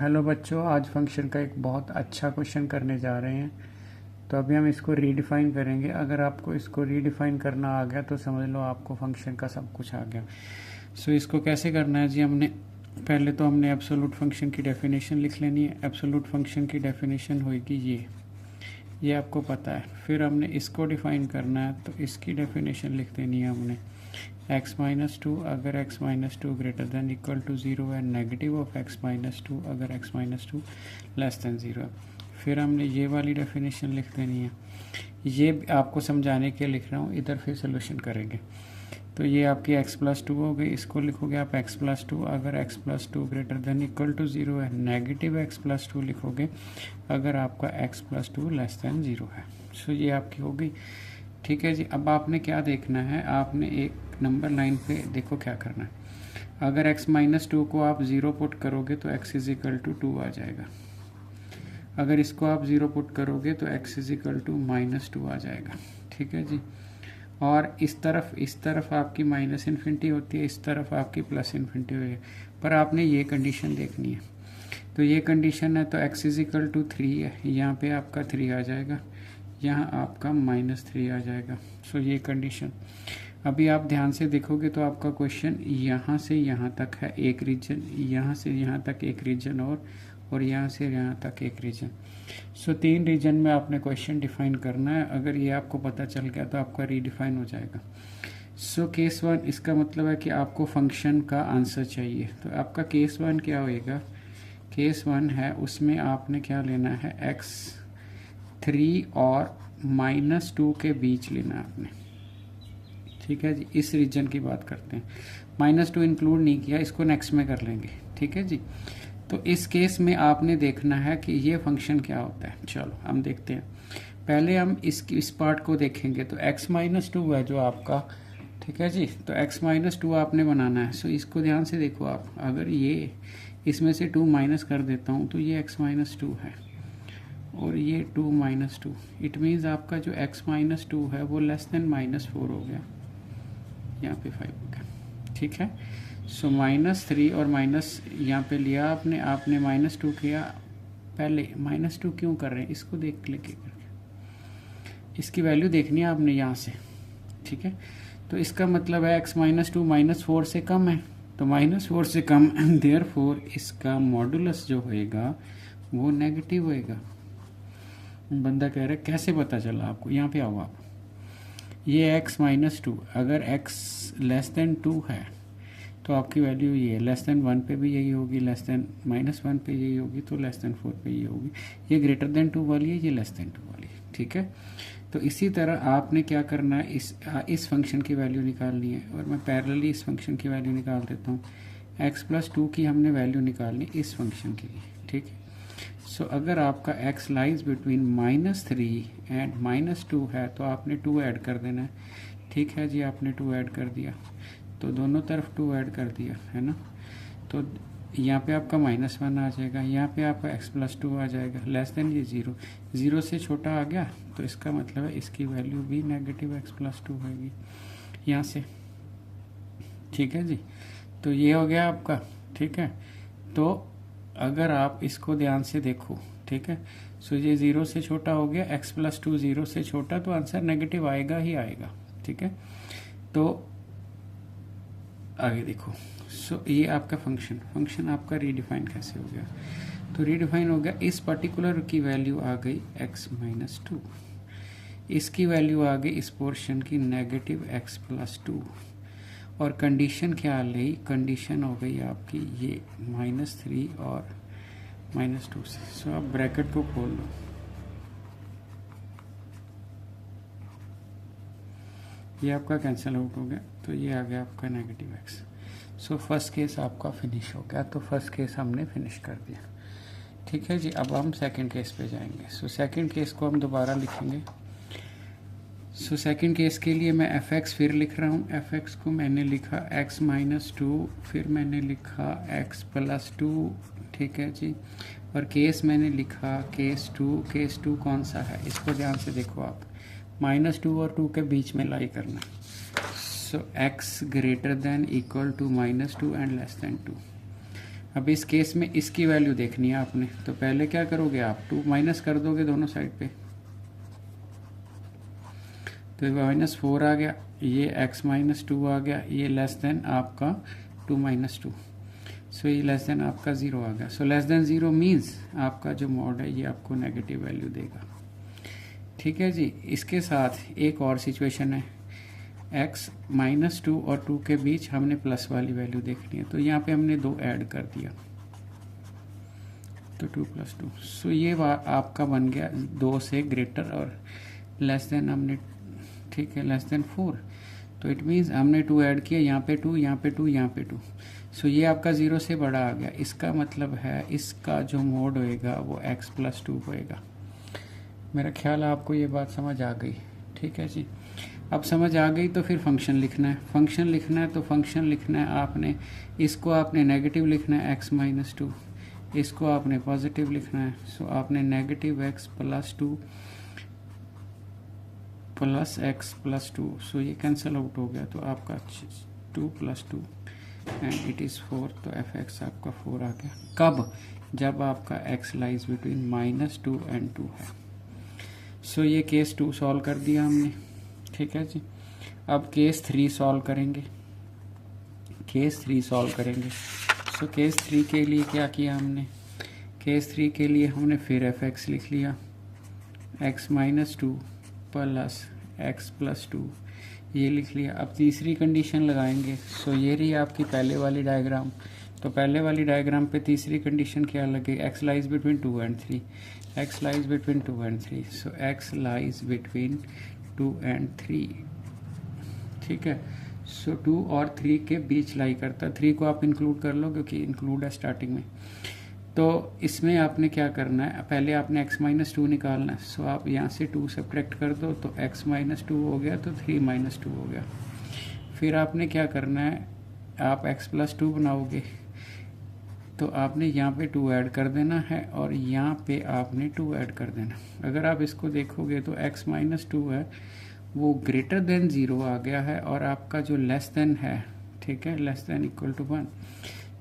Hello बच्चों, आज function का एक बहुत अच्छा क्वेश्चन करने जा रहे हैं। तो अभी हम इसको रीडिफाइन करेंगे। अगर आपको इसको रीडिफाइन करना आ गया तो समझ लो आपको फंक्शन का सब कुछ आ गया। इसको कैसे करना है जी, पहले तो हमने एब्सोलूट फंक्शन की डेफिनेशन लिख लेनी है। एब्सोलूट फंक्शन की डेफिनेशन होगी ये आपको पता है। फिर हमने इसको डिफाइन करना है, तो इसकी डेफिनेशन लिख देनी है हमने x-2 अगर x-2 greater than equal to 0 है, नेगेटिव ऑफ x-2 अगर x-2 लेस देन 0 है। फिर हमने ये वाली डेफिनेशन लिख देनी है। ये आपको समझाने के लिए लिख रहा हूँ, इधर फिर सोल्यूशन करेंगे। तो ये आपकी x+2 हो गई। इसको लिखोगे आप x+2 अगर x+2 greater than equal to 0 है, नेगेटिव x+2 लिखोगे अगर आपका x+2 लेस देन 0 है। ये आपकी हो गई। ठीक है जी। अब आपने क्या देखना है, आपने एक नंबर लाइन पे देखो क्या करना है। अगर x-2 को आप 0 पुट करोगे तो x = 2 आ जाएगा। अगर इसको आप 0 पुट करोगे तो x = -2 आ जाएगा। ठीक है जी। और इस तरफ आपकी -∞ होती है, इस तरफ आपकी +∞ होती है। पर आपने ये कंडीशन देखनी है। तो ये कंडीशन है, तो x = 3 है, यहाँ पे आपका 3 आ जाएगा, यहाँ आपका -3 आ जाएगा। ये कंडीशन। अभी आप ध्यान से देखोगे तो आपका क्वेश्चन यहाँ से यहाँ तक है एक रीजन, यहाँ से यहाँ तक एक रीजन और यहाँ से यहाँ तक एक रीजन। 3 रीजन में आपने क्वेश्चन डिफाइन करना है। अगर ये आपको पता चल गया तो आपका रीडिफाइन हो जाएगा। केस 1, इसका मतलब है कि आपको फंक्शन का आंसर चाहिए। तो आपका केस 1 क्या होएगा, केस 1 है उसमें आपने क्या लेना है, x3 और -2 के बीच लेना है आपने। ठीक है जी। इस रीजन की बात करते हैं, -2 इंक्लूड नहीं किया, इसको नेक्स्ट में कर लेंगे। ठीक है जी। तो इस केस में आपने देखना है कि ये फंक्शन क्या होता है। चलो हम देखते हैं। पहले हम इस पार्ट को देखेंगे। तो x-2 है जो आपका, ठीक है जी। तो x-2 आपने बनाना है। इसको ध्यान से देखो आप। अगर ये इसमें से 2 माइनस कर देता हूँ तो ये x-2 है और ये 2 - 2। इट मीन्स आपका जो x-2 है वो लेस देन -4 हो गया, यहाँ पे 5 हो गया। ठीक है। -3 और माइनस यहाँ पे लिया आपने -2 किया। पहले -2 क्यों कर रहे हैं, इसको देख लेके करके इसकी वैल्यू देखनी है आपने यहाँ से। ठीक है। तो इसका मतलब है x-2 -4 से कम है, तो -4 से कम, देयरफॉर इसका मॉडुलस जो होएगा वो नेगेटिव होएगा। बंदा कह रहा है कैसे पता चला आपको, यहाँ पे आओ आप। ये x-2 अगर x लेस देन 2 है तो आपकी वैल्यू ये है, लेस देन 1 पे भी यही होगी, लेस देन -1 पे यही होगी, तो लेस देन 4 पे ये होगी। ये ग्रेटर देन 2 वाली है, ये लेस देन 2 वाली है। ठीक है। तो इसी तरह आपने क्या करना है, इस फंक्शन की वैल्यू निकालनी है। और मैं पैरेलली इस फंक्शन की वैल्यू निकाल देता हूँ। x+2 की हमने वैल्यू निकालनी इस फंक्शन के लिए। ठीक है। अगर आपका x लाइज बिटवीन -3 एंड -2 है तो आपने 2 ऐड कर देना है। ठीक है जी। आपने 2 ऐड कर दिया, तो दोनों तरफ 2 ऐड कर दिया है ना। तो यहाँ पे आपका -1 आ जाएगा, यहाँ पे आपका x+2 आ जाएगा, लेस देन ये 0 से छोटा आ गया, तो इसका मतलब है इसकी वैल्यू भी नेगेटिव x+2 होगी यहाँ से। ठीक है जी। तो ये हो गया आपका। ठीक है। तो अगर आप इसको ध्यान से देखो, ठीक है, ये 0 से छोटा हो गया, x+2 0 से छोटा, तो आंसर नेगेटिव आएगा ही आएगा। ठीक है। तो आगे देखो। ये आपका फंक्शन आपका रीडिफाइन कैसे हो गया, तो रीडिफाइन हो गया, इस पर्टिकुलर की वैल्यू आ गई x-2, इसकी वैल्यू आ गई इस पोर्शन की नेगेटिव x+2, और कंडीशन क्या आ गई, कंडीशन हो गई आपकी ये -3 और -2 से। आप ब्रैकेट को खोल लो। ये आपका कैंसिल आउट हो गया, तो ये आ गया आपका नेगेटिव x। फर्स्ट केस आपका फिनिश हो गया। तो फर्स्ट केस हमने फिनिश कर दिया। ठीक है जी। अब हम सेकंड केस पे जाएंगे। सेकंड केस को हम दोबारा लिखेंगे। सेकंड केस के लिए मैं fx फिर लिख रहा हूँ। fx को मैंने लिखा x-2, फिर मैंने लिखा x+2। ठीक है जी। और केस मैंने लिखा केस 2 कौन सा है, इसको ध्यान से देखो आप। -2 और 2 के बीच में लाई करना। x greater than equal to -2 and less than 2। अब इस केस में इसकी वैल्यू देखनी है आपने, तो पहले क्या करोगे आप 2 माइनस कर दोगे दोनों साइड पे, तो -4 आ गया, ये x माइनस 2 आ गया, ये लेस देन आपका 2 माइनस 2, सो ये लेस देन आपका 0 आ गया। सो लेस देन 0 मीन्स आपका जो मॉड है ये आपको नेगेटिव वैल्यू देगा। ठीक है जी। इसके साथ एक और सिचुएशन है, x माइनस 2 और 2 के बीच हमने प्लस वाली वैल्यू देखनी है, तो यहाँ पे हमने 2 ऐड कर दिया, तो 2 + 2, सो ये आपका बन गया 2 से ग्रेटर और लेस देन हमने, ठीक है, लेस देन 4, तो इट मीन्स हमने 2 ऐड किया, यहाँ पे 2, यहाँ पे 2, यहाँ पे 2, सो ये आपका 0 से बड़ा आ गया। इसका मतलब है इसका जो मोड होएगा वो x + 2 होएगा। मेरा ख्याल है आपको ये बात समझ आ गई। ठीक है जी। अब समझ आ गई तो फिर फंक्शन लिखना है। फंक्शन लिखना है तो फंक्शन लिखना है आपने, इसको आपने नेगेटिव लिखना है x - 2, इसको आपने पॉजिटिव लिखना है, सो आपने -x + 2 + x + 2, सो ये कैंसिल आउट हो गया, तो आपका 2 + 2 एंड इट इज़ 4, तो f(x) आपका 4 आ गया। कब? जब आपका x लाइज बिटवीन -2 एंड 2 है। सो ये केस 2 सॉल्व कर दिया हमने। ठीक है जी। अब केस 3 सॉल्व करेंगे, केस 3 सॉल्व करेंगे। सो केस 3 के लिए क्या किया हमने, केस 3 के लिए हमने फिर f(x) लिख लिया, x - 2 + x + 2 ये लिख लिया। अब तीसरी कंडीशन लगाएंगे। सो ये रही आपकी पहले वाली डायग्राम, तो पहले वाली डायग्राम पे तीसरी कंडीशन क्या लगे, x lies between 2 and 3, x lies between 2 and 3, so x lies between 2 and 3। ठीक है। सो 2 और 3 के बीच लाई करता है, 3 को आप इंक्लूड कर लो क्योंकि इंक्लूड है स्टार्टिंग में। तो इसमें आपने क्या करना है, पहले आपने x - 2 निकालना है। सो आप यहाँ से 2 सब्ट्रैक्ट कर दो, तो x - 2 हो गया, तो 3 - 2 हो गया। फिर आपने क्या करना है, आप x + 2 बनाओगे, तो आपने यहाँ पे 2 ऐड कर देना है और यहाँ पे आपने 2 ऐड कर देना। अगर आप इसको देखोगे तो x - 2 है वो ग्रेटर देन 0 आ गया है, और आपका जो लेस देन है, ठीक है, लेस देन = 1,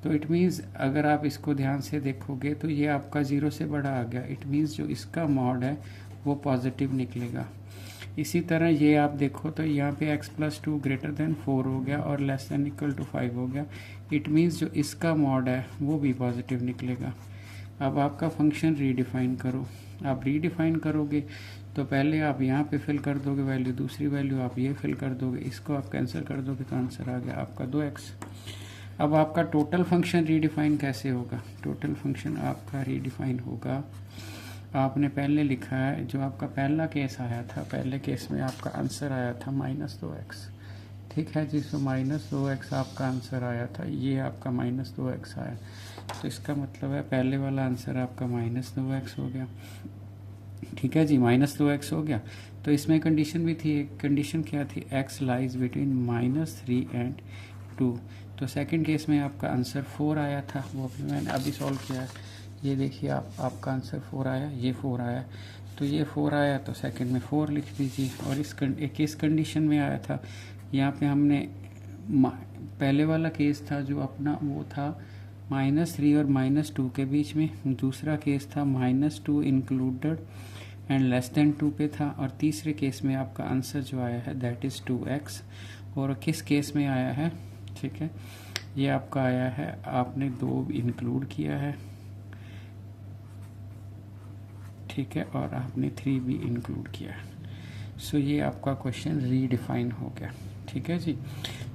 तो इट मीन्स अगर आप इसको ध्यान से देखोगे तो ये आपका 0 से बड़ा आ गया। इट मीन्स जो इसका मॉड है वो पॉजिटिव निकलेगा। इसी तरह ये आप देखो तो यहाँ पे x + 2 ग्रेटर देन 4 हो गया और लेस देन = 5 हो गया। इट मीन्स जो इसका मॉड है वो भी पॉजिटिव निकलेगा। अब आपका फंक्शन रीडिफाइन करो। आप रीडिफाइन करोगे तो पहले आप यहाँ पे फिल कर दोगे वैल्यू, दूसरी वैल्यू आप ये फिल कर दोगे, इसको आप कैंसिल कर दोगे तो आंसर आ गया आपका 2x। अब आपका टोटल फंक्शन रीडिफाइन कैसे होगा, टोटल फंक्शन आपका रीडिफाइन होगा, आपने पहले लिखा है जो आपका पहला केस आया था, पहले केस में आपका आंसर आया था -2x। ठीक है जी। सो -2x आपका आंसर आया था, ये आपका -2x आया, तो इसका मतलब है पहले वाला आंसर आपका -2x हो गया। ठीक है जी, -2x हो गया। तो इसमें कंडीशन भी थी, एक कंडीशन क्या थी, x लाइज बिटवीन -3 एंड 2, तो सेकंड केस में आपका आंसर 4 आया था, वो भी मैंने अभी सॉल्व किया है। ये देखिए आपका आंसर 4 आया, ये 4 आया, तो ये 4 आया तो सेकंड में 4 लिख दीजिए। और इस कंडीशन में आया था, यहाँ पे हमने पहले वाला केस था जो अपना वो था -3 और -2 के बीच में, दूसरा केस था -2 इंक्लूडेड एंड लेस देन 2 पे था, और तीसरे केस में आपका आंसर जो आया है दैट इज़ 2x। और किस केस में आया है, ठीक है, ये आपका आया है, आपने 2 इंक्लूड किया है, ठीक है, और आपने 3 भी इंक्लूड किया है। सो ये आपका क्वेश्चन रीडिफाइन हो गया। ठीक है जी।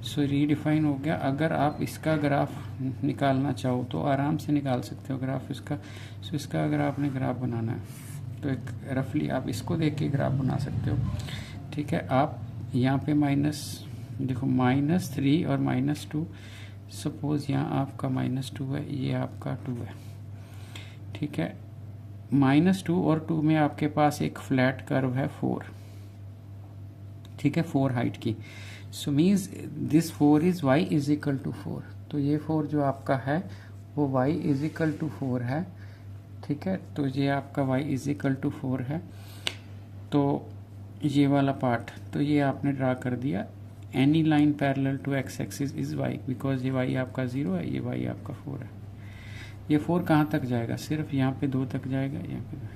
सो रीडिफाइन हो गया। अगर आप इसका ग्राफ निकालना चाहो तो आराम से निकाल सकते हो ग्राफ इसका। सो इसका अगर आपने ग्राफ बनाना है तो एक रफली आप इसको देख के ग्राफ बना सकते हो। ठीक है। आप यहाँ पे देखो -3 और -2, सपोज यहाँ आपका -2 है, ये आपका 2 है। ठीक है। -2 और 2 में आपके पास एक फ्लैट कर्व है 4, ठीक है, 4 हाइट की। So means this 4 is y = 4, तो ये 4 जो आपका है वो y = 4 है। ठीक है, तो ये आपका y = 4 है, तो ये वाला पार्ट तो ये आपने ड्रा कर दिया। Any line parallel to x axis is y, because ये y आपका 0 है, ये y आपका 4 है। ये 4 कहाँ तक जाएगा, सिर्फ यहाँ पे 2 तक जाएगा, यहाँ पे।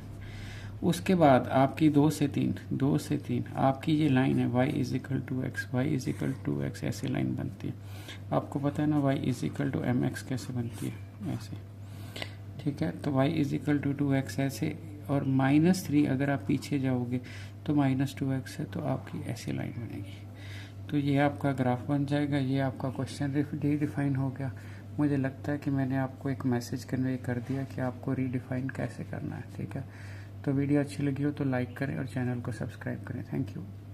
उसके बाद आपकी 2 से 3 आपकी ये लाइन है y is equal to X, Y is equal to X, ऐसे लाइन बनती है। आपको पता है ना y is equal to M X कैसे बनती है, ऐसे, ठीक है। तो y is equal to 2x ऐसे, और -3 अगर आप पीछे जाओगे तो -2x है, तो आपकी ऐसी लाइन बनेगी। तो ये आपका ग्राफ बन जाएगा, ये आपका क्वेश्चन रीडिफाइन हो गया। मुझे लगता है कि मैंने आपको एक मैसेज कन्वे कर दिया कि आपको रीडिफाइन कैसे करना है, ठीक है। तो वीडियो अच्छी लगी हो तो लाइक करें और चैनल को सब्सक्राइब करें। Thank you.